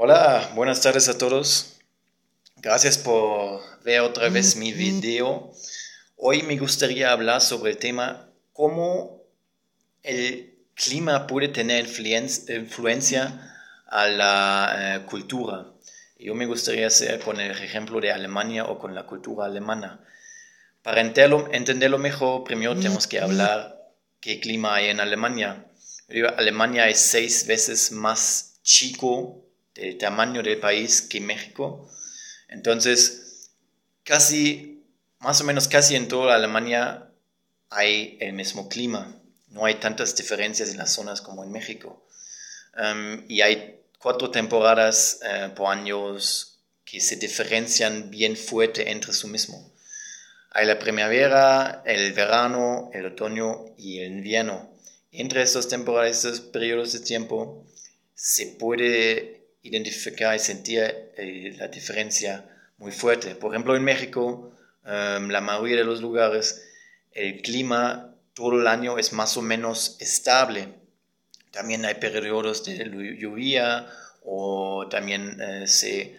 Hola, buenas tardes a todos. Gracias por ver otra vez mi video. Hoy me gustaría hablar sobre el tema cómo el clima puede tener influencia a la cultura. Yo me gustaría hacer con el ejemplo de Alemania o con la cultura alemana. Para entenderlo mejor, primero tenemos que hablar qué clima hay en Alemania. Alemania es 6 veces más chico del tamaño del país que México. Entonces, más o menos casi en toda Alemania hay el mismo clima. No hay tantas diferencias en las zonas como en México. Y hay 4 temporadas por años que se diferencian bien fuerte entre sí mismo. Hay la primavera, el verano, el otoño y el invierno. Entre estas temporadas, estos periodos de tiempo, se puede identificar y sentir la diferencia muy fuerte. Por ejemplo, en México, la mayoría de los lugares, el clima todo el año es más o menos estable. También hay periodos de lluvia o también se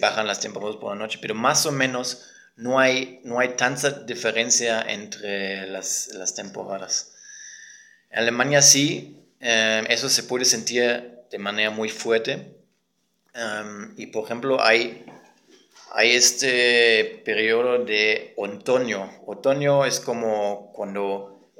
bajan las temperaturas por la noche, pero más o menos no hay tanta diferencia entre las temporadas. En Alemania sí, eso se puede sentir de manera muy fuerte. Y por ejemplo, hay este periodo de otoño. Otoño es como cuando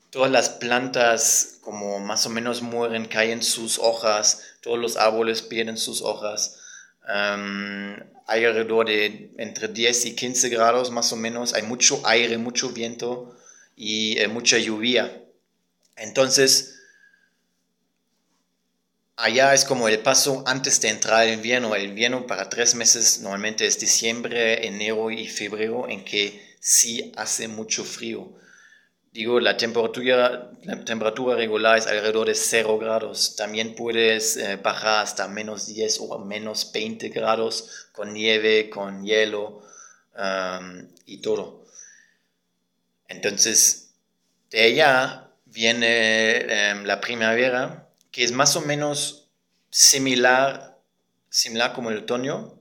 todas las plantas como más o menos mueren, caen sus hojas, todos los árboles pierden sus hojas. Hay alrededor de entre 10 y 15 grados más o menos, hay mucho aire, mucho viento y mucha lluvia. Entonces, allá es como el paso antes de entrar el invierno. El invierno para 3 meses normalmente es diciembre, enero y febrero, en que sí hace mucho frío. Digo, la temperatura regular es alrededor de 0 grados. También puedes bajar hasta -10 o -20 grados con nieve, con hielo y todo. Entonces, de allá viene la primavera, que es más o menos similar como el otoño.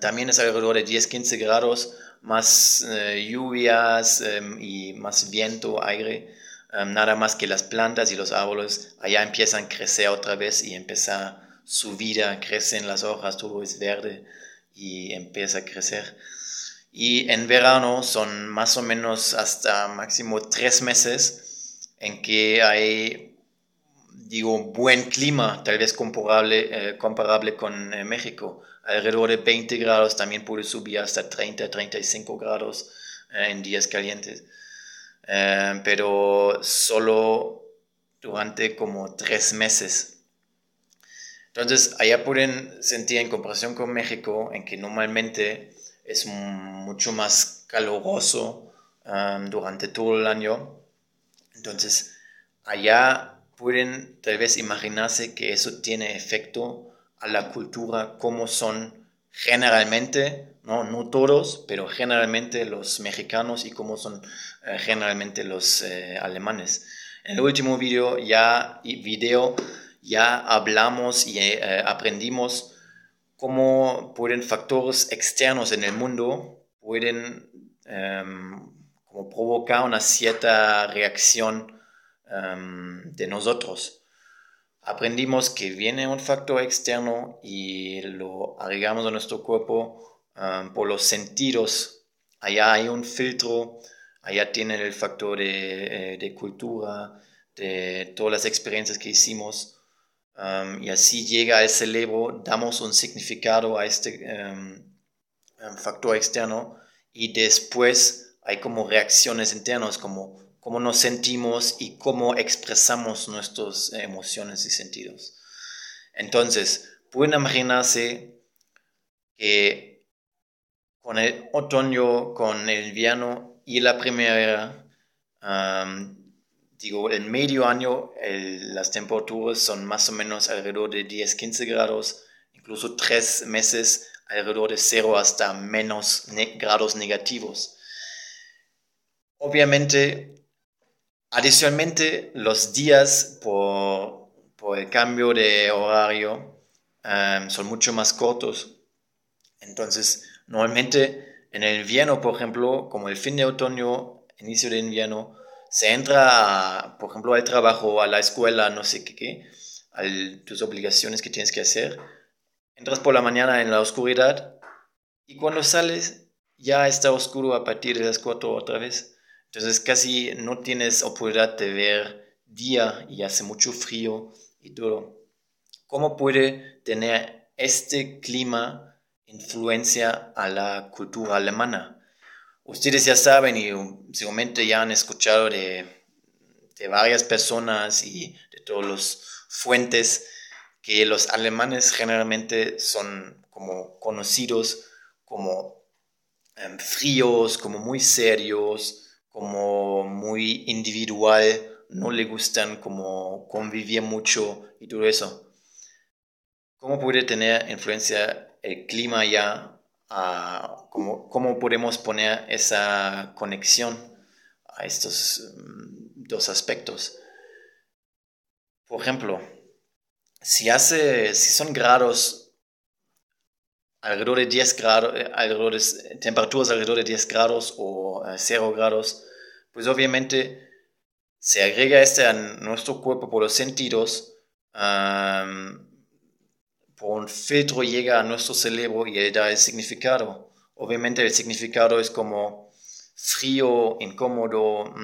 También es alrededor de 10-15 grados, más lluvias y más viento, aire. Nada más que las plantas y los árboles allá empiezan a crecer otra vez y empieza su vida, crecen las hojas, todo es verde y empieza a crecer. Y en verano son más o menos hasta máximo 3 meses en que hay, digo, buen clima, tal vez comparable con México. Alrededor de 20 grados, también puede subir hasta 30-35 grados en días calientes. Pero solo durante como 3 meses. Entonces, allá pueden sentir en comparación con México, en que normalmente es mucho más caluroso durante todo el año. Entonces, allá pueden tal vez imaginarse que eso tiene efecto a la cultura, como son generalmente, no todos, pero generalmente los mexicanos y como son generalmente los alemanes. En el último video ya hablamos y aprendimos cómo pueden factores externos en el mundo pueden como provocar una cierta reacción de nosotros. Aprendimos que viene un factor externo y lo agregamos a nuestro cuerpo por los sentidos. Allá hay un filtro, allá tienen el factor de cultura, de todas las experiencias que hicimos. Y así llega al cerebro, damos un significado a este factor externo y después hay como reacciones internas, como cómo nos sentimos y cómo expresamos nuestras emociones y sentidos. Entonces, pueden imaginarse que con el otoño, con el invierno y la primavera, digo, en medio año las temperaturas son más o menos alrededor de 10-15 grados, incluso 3 meses alrededor de 0 hasta menos grados negativos. Obviamente, adicionalmente, los días por el cambio de horario, son mucho más cortos. Entonces, normalmente en el invierno, por ejemplo, como el fin de otoño, inicio de invierno, se entra, por ejemplo, al trabajo, a la escuela, no sé qué, a tus obligaciones que tienes que hacer. Entras por la mañana en la oscuridad y cuando sales ya está oscuro a partir de las 4 otra vez. Entonces casi no tienes oportunidad de ver día y hace mucho frío y todo. ¿Cómo puede tener este clima influencia a la cultura alemana? Ustedes ya saben y seguramente ya han escuchado de varias personas y de todas las fuentes que los alemanes generalmente son como conocidos como fríos, como muy serios, como muy individual, no le gustan como convivir mucho y todo eso. ¿Cómo puede tener influencia el clima ya? ¿Cómo podemos poner esa conexión a estos dos aspectos? Por ejemplo, si son grados alrededor de 10 grados, temperaturas alrededor de 10 grados o 0 grados, pues obviamente se agrega este a nuestro cuerpo por los sentidos, por un filtro llega a nuestro cerebro y le da el significado. Obviamente el significado es como frío, incómodo,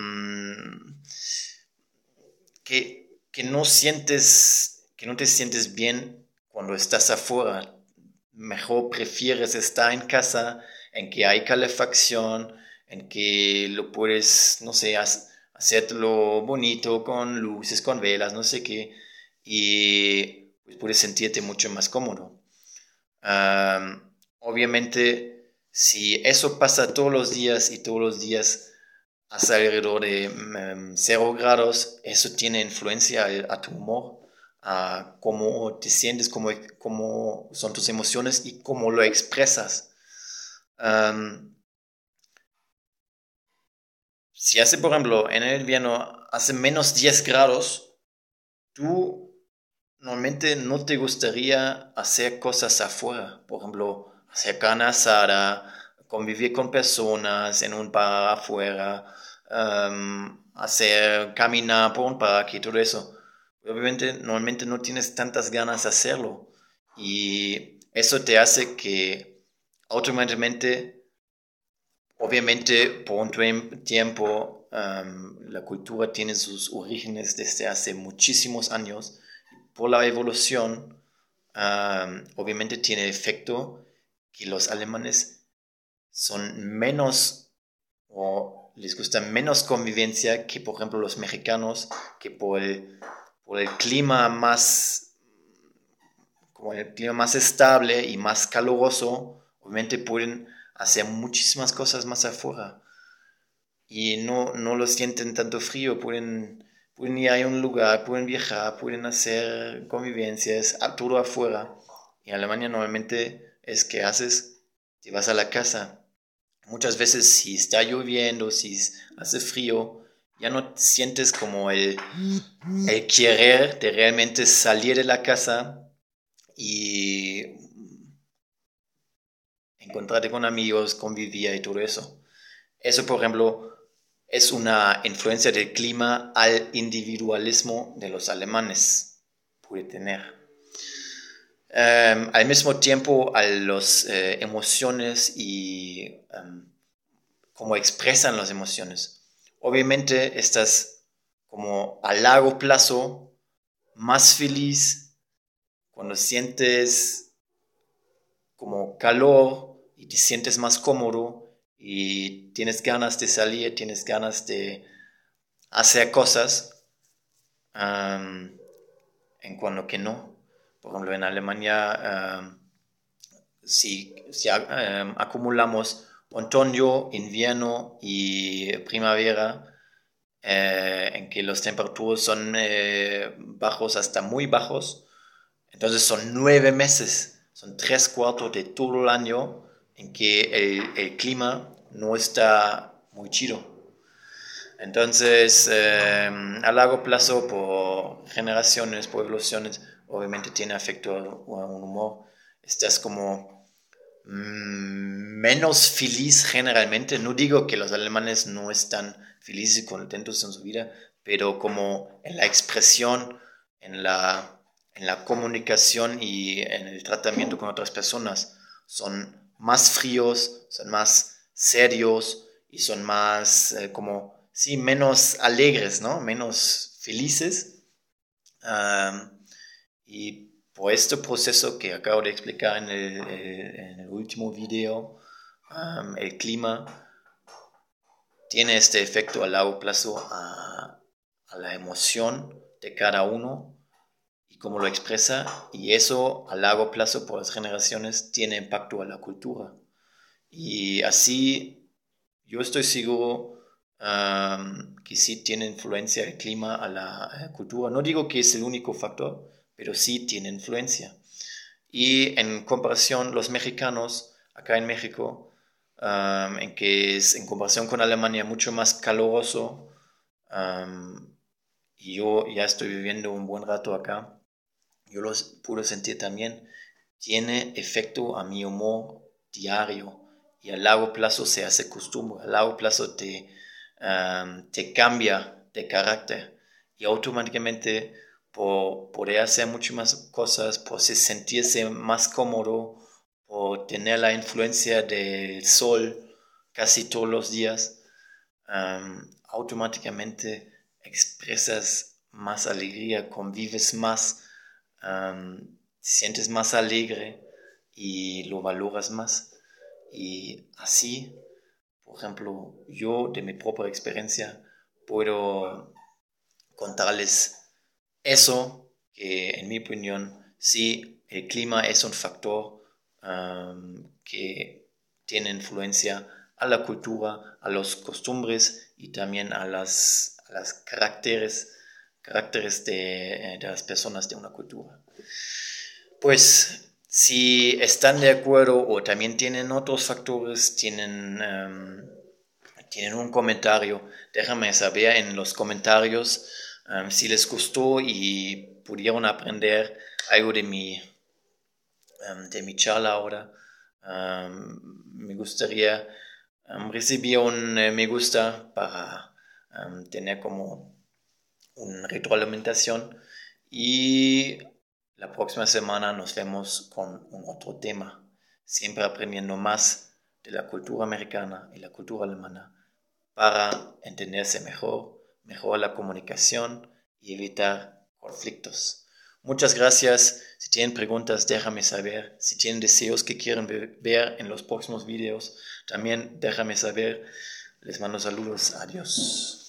que no te sientes bien cuando estás afuera. Mejor prefieres estar en casa, en que hay calefacción, en que lo puedes, no sé, hacerlo bonito con luces, con velas, no sé qué, y pues puedes sentirte mucho más cómodo. Obviamente, si eso pasa todos los días y todos los días hasta alrededor de 0 grados, eso tiene influencia a tu humor, a cómo te sientes, cómo son tus emociones y cómo lo expresas. Si hace, por ejemplo, en el invierno hace menos 10 grados, tú normalmente no te gustaría hacer cosas afuera, por ejemplo, hacer carne asada, convivir con personas en un bar afuera, hacer caminar por un parque y todo eso. Obviamente, normalmente no tienes tantas ganas de hacerlo y eso te hace que automáticamente, obviamente, por un tiempo, la cultura tiene sus orígenes desde hace muchísimos años. Por la evolución, obviamente tiene efecto que los alemanes son menos o les gusta menos convivencia que, por ejemplo, los mexicanos, que por el clima más, como el clima más estable y más caluroso, obviamente pueden hacer muchísimas cosas más afuera y no lo sienten tanto frío, pueden ir a un lugar, pueden viajar, pueden hacer convivencias, todo afuera. Y en Alemania normalmente es que haces, te vas a la casa. Muchas veces si está lloviendo, si hace frío, ya no sientes como el querer de realmente salir de la casa y encontrarte con amigos, convivir y todo eso. Eso, por ejemplo, es una influencia del clima al individualismo de los alemanes. Puede tener. Al mismo tiempo, a las emociones y cómo expresan las emociones. Obviamente, estás como a largo plazo más feliz cuando sientes como calor y te sientes más cómodo y tienes ganas de salir, tienes ganas de hacer cosas, en cuando que no. Por ejemplo, en Alemania, si acumulamos otoño, invierno y primavera, en que los temperaturas son bajos hasta muy bajos, entonces son 9 meses, son 3/4 de todo el año en que el clima no está muy chido. Entonces, a largo plazo, por generaciones, por evoluciones, obviamente tiene efecto a un humor. Estás como menos feliz generalmente. No digo que los alemanes no están felices y contentos en su vida, pero como en la expresión, en la comunicación y en el tratamiento con otras personas, son más fríos, son más serios y son más como, sí, menos alegres, ¿no? Menos felices. Y por este proceso que acabo de explicar en el último video, el clima tiene este efecto a largo plazo a la emoción de cada uno y cómo lo expresa, y eso a largo plazo por las generaciones tiene impacto a la cultura. Y así yo estoy seguro que sí tiene influencia el clima a la cultura. No digo que es el único factor, pero sí tiene influencia. Y en comparación, los mexicanos, acá en México, en que es en comparación con Alemania mucho más caluroso, y yo ya estoy viviendo un buen rato acá, yo lo pude sentir también, tiene efecto a mi humor diario y a largo plazo se hace costumbre, a largo plazo te cambia de carácter y automáticamente por poder hacer muchas más cosas, por sentirse más cómodo, por tener la influencia del sol casi todos los días, automáticamente expresas más alegría, convives más, te sientes más alegre y lo valoras más. Y así, por ejemplo, yo de mi propia experiencia puedo contarles eso, que en mi opinión, sí, el clima es un factor que tiene influencia a la cultura, a las costumbres y también a las caracteres de las personas de una cultura. Pues si están de acuerdo o también tienen otros factores, tienen un comentario, déjame saber en los comentarios si les gustó y pudieron aprender algo de mi charla ahora. Me gustaría recibir un me gusta para tener como una retroalimentación, y la próxima semana nos vemos con un otro tema, siempre aprendiendo más de la cultura americana y la cultura alemana para entenderse mejor, mejorar la comunicación y evitar conflictos. Muchas gracias. Si tienen preguntas, déjame saber. Si tienen deseos que quieren ver en los próximos videos, también déjame saber. Les mando saludos. Adiós.